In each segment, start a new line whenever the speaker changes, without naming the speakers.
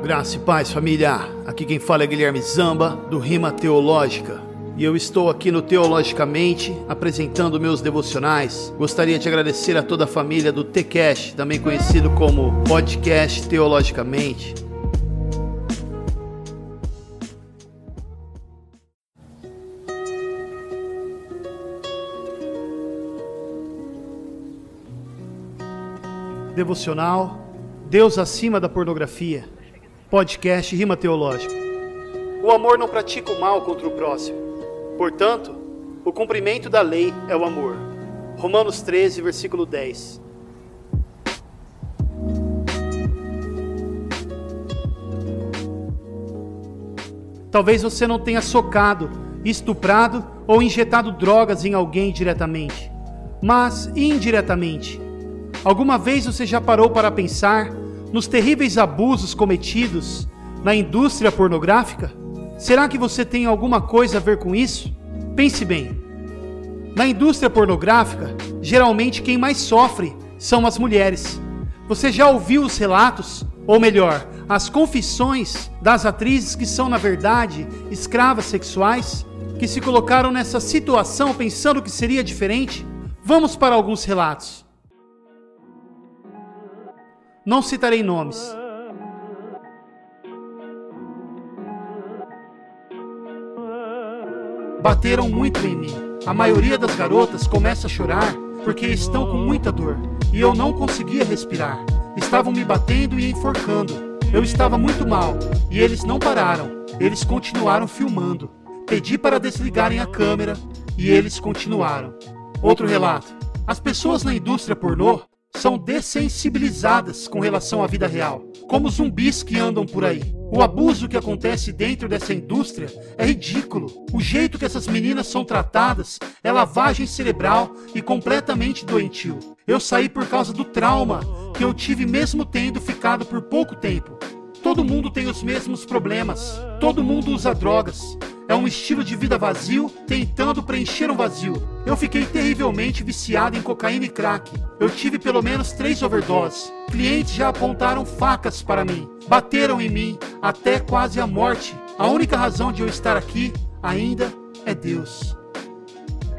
Graça e paz, família. Aqui quem fala é Guilherme Zamba, do Rima Teológica. E eu estou aqui no Teologicamente, apresentando meus devocionais. Gostaria de agradecer a toda a família do TCast, também conhecido como Podcast Teologicamente. Devocional, Deus acima da pornografia. Podcast Rima Teológica. O amor não pratica o mal contra o próximo. Portanto, o cumprimento da lei é o amor. Romanos 13, versículo 10. Talvez você não tenha socado, estuprado ou injetado drogas em alguém diretamente, mas indiretamente. Alguma vez você já parou para pensar nos terríveis abusos cometidos na indústria pornográfica? Será que você tem alguma coisa a ver com isso? Pense bem. Na indústria pornográfica, geralmente quem mais sofre são as mulheres. Você já ouviu os relatos, ou melhor, as confissões das atrizes que são, na verdade, escravas sexuais, que se colocaram nessa situação pensando que seria diferente? Vamos para alguns relatos. Não citarei nomes. Bateram muito em mim. A maioria das garotas começa a chorar porque estão com muita dor. E eu não conseguia respirar. Estavam me batendo e enforcando. Eu estava muito mal. E eles não pararam. Eles continuaram filmando. Pedi para desligarem a câmera e eles continuaram. Outro relato. As pessoas na indústria pornô são dessensibilizadas com relação à vida real, como zumbis que andam por aí. O abuso que acontece dentro dessa indústria é ridículo. O jeito que essas meninas são tratadas é lavagem cerebral e completamente doentio. Eu saí por causa do trauma que eu tive mesmo tendo ficado por pouco tempo. Todo mundo tem os mesmos problemas. Todo mundo usa drogas. É um estilo de vida vazio, tentando preencher um vazio. Eu fiquei terrivelmente viciado em cocaína e crack. Eu tive pelo menos 3 overdoses. Clientes já apontaram facas para mim. Bateram em mim, até quase a morte. A única razão de eu estar aqui, ainda, é Deus.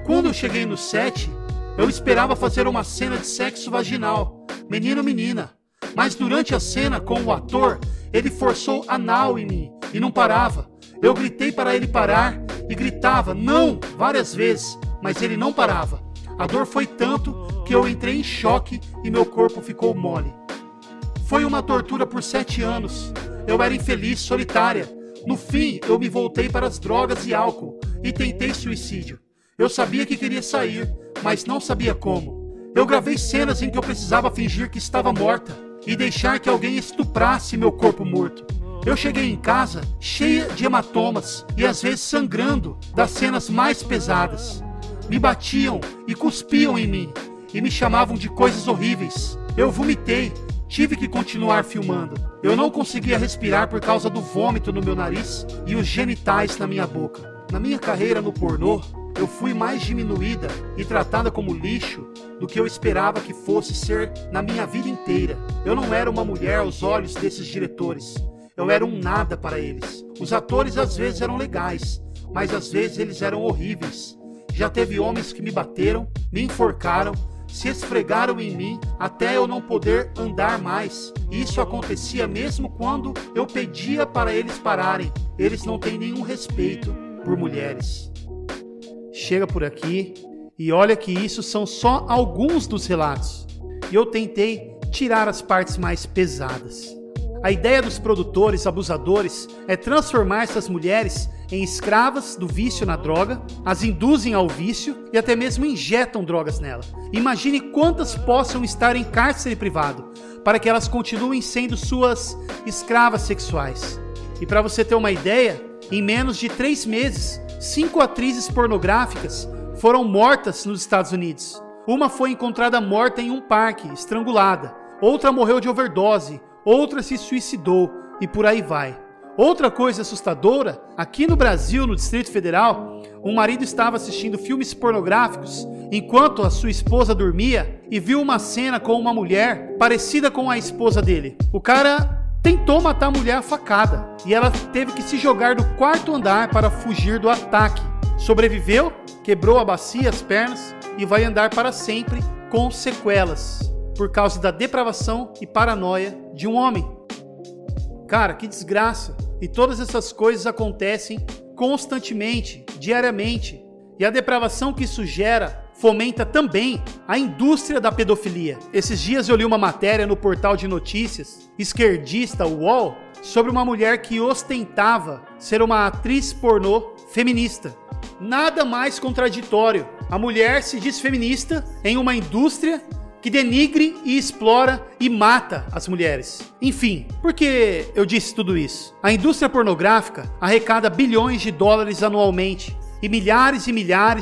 Quando eu cheguei no set, eu esperava fazer uma cena de sexo vaginal. Menino, menina. Mas durante a cena com o ator, ele forçou anal em mim e não parava. Eu gritei para ele parar e gritava não várias vezes, mas ele não parava. A dor foi tanto que eu entrei em choque e meu corpo ficou mole. Foi uma tortura por 7 anos. Eu era infeliz, solitária. No fim, eu me voltei para as drogas e álcool e tentei suicídio. Eu sabia que queria sair, mas não sabia como. Eu gravei cenas em que eu precisava fingir que estava morta e deixar que alguém estuprasse meu corpo morto. Eu cheguei em casa cheia de hematomas e às vezes sangrando das cenas mais pesadas. Me batiam e cuspiam em mim e me chamavam de coisas horríveis. Eu vomitei, tive que continuar filmando. Eu não conseguia respirar por causa do vômito no meu nariz e os genitais na minha boca. Na minha carreira no pornô, eu fui mais diminuída e tratada como lixo do que eu esperava que fosse ser na minha vida inteira. Eu não era uma mulher aos olhos desses diretores. Eu era um nada para eles. Os atores às vezes eram legais, mas às vezes eles eram horríveis. Já teve homens que me bateram, me enforcaram, se esfregaram em mim até eu não poder andar mais. E isso acontecia mesmo quando eu pedia para eles pararem. Eles não têm nenhum respeito por mulheres. Chega por aqui e olha que isso são só alguns dos relatos. E eu tentei tirar as partes mais pesadas. A ideia dos produtores abusadores é transformar essas mulheres em escravas do vício na droga, as induzem ao vício e até mesmo injetam drogas nela. Imagine quantas possam estar em cárcere privado para que elas continuem sendo suas escravas sexuais. E para você ter uma ideia, em menos de 3 meses, 5 atrizes pornográficas foram mortas nos Estados Unidos. Uma foi encontrada morta em um parque, estrangulada. Outra morreu de overdose. Outra se suicidou e por aí vai. Outra coisa assustadora, aqui no Brasil, no Distrito Federal, um marido estava assistindo filmes pornográficos enquanto a sua esposa dormia e viu uma cena com uma mulher parecida com a esposa dele. O cara tentou matar a mulher a facada e ela teve que se jogar do 4º andar para fugir do ataque. Sobreviveu, quebrou a bacia, as pernas e vai andar para sempre com sequelas por causa da depravação e paranoia de um homem. Cara, que desgraça! E todas essas coisas acontecem constantemente, diariamente. E a depravação que isso gera fomenta também a indústria da pedofilia. Esses dias eu li uma matéria no portal de notícias esquerdista UOL sobre uma mulher que ostentava ser uma atriz pornô feminista. Nada mais contraditório. A mulher se diz feminista em uma indústria que denigre e explora e mata as mulheres. Enfim, por que eu disse tudo isso? A indústria pornográfica arrecada bilhões de dólares anualmente e milhares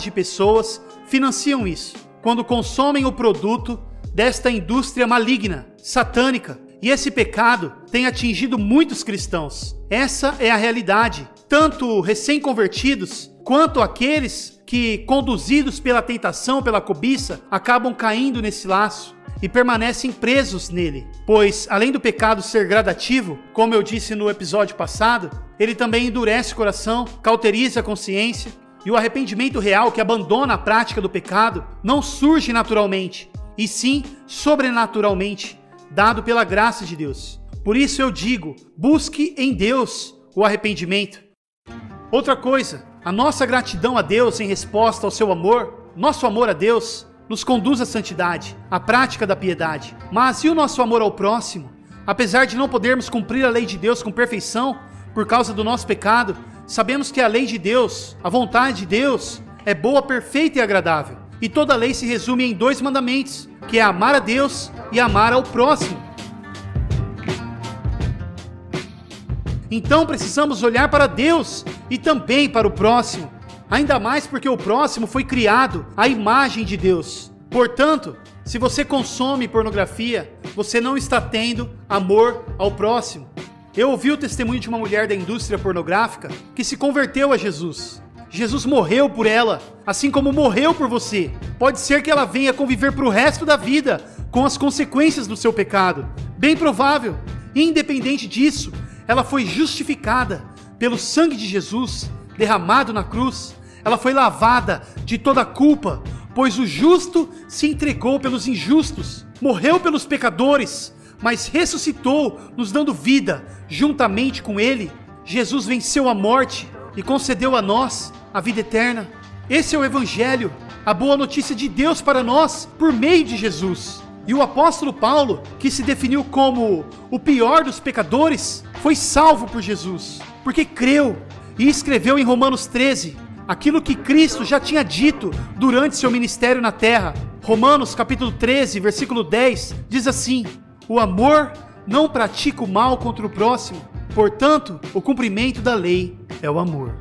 de pessoas financiam isso quando consomem o produto desta indústria maligna, satânica. E esse pecado tem atingido muitos cristãos. Essa é a realidade. Tanto recém-convertidos quanto aqueles que, conduzidos pela tentação, pela cobiça, acabam caindo nesse laço e permanecem presos nele. Pois, além do pecado ser gradativo, como eu disse no episódio passado, ele também endurece o coração, cauteriza a consciência, e o arrependimento real que abandona a prática do pecado não surge naturalmente, e sim sobrenaturalmente, dado pela graça de Deus. Por isso eu digo, busque em Deus o arrependimento. Outra coisa, a nossa gratidão a Deus em resposta ao seu amor, nosso amor a Deus, nos conduz à santidade, à prática da piedade. Mas e o nosso amor ao próximo? Apesar de não podermos cumprir a lei de Deus com perfeição, por causa do nosso pecado, sabemos que a lei de Deus, a vontade de Deus, é boa, perfeita e agradável. E toda a lei se resume em 2 mandamentos, que é amar a Deus e amar ao próximo. Então precisamos olhar para Deus e também para o próximo. Ainda mais porque o próximo foi criado à imagem de Deus. Portanto, se você consome pornografia, você não está tendo amor ao próximo. Eu ouvi o testemunho de uma mulher da indústria pornográfica que se converteu a Jesus. Jesus morreu por ela, assim como morreu por você. Pode ser que ela venha conviver para o resto da vida com as consequências do seu pecado. Bem provável. Independente disso, ela foi justificada pelo sangue de Jesus derramado na cruz. Ela foi lavada de toda culpa, pois o justo se entregou pelos injustos, morreu pelos pecadores, mas ressuscitou, nos dando vida juntamente com ele. Jesus venceu a morte e concedeu a nós a vida eterna. Esse é o Evangelho, a boa notícia de Deus para nós por meio de Jesus. E o apóstolo Paulo, que se definiu como o pior dos pecadores, foi salvo por Jesus, porque creu e escreveu em Romanos 13 aquilo que Cristo já tinha dito durante seu ministério na terra. Romanos capítulo 13, versículo 10, diz assim: o amor não pratica o mal contra o próximo, portanto, o cumprimento da lei é o amor.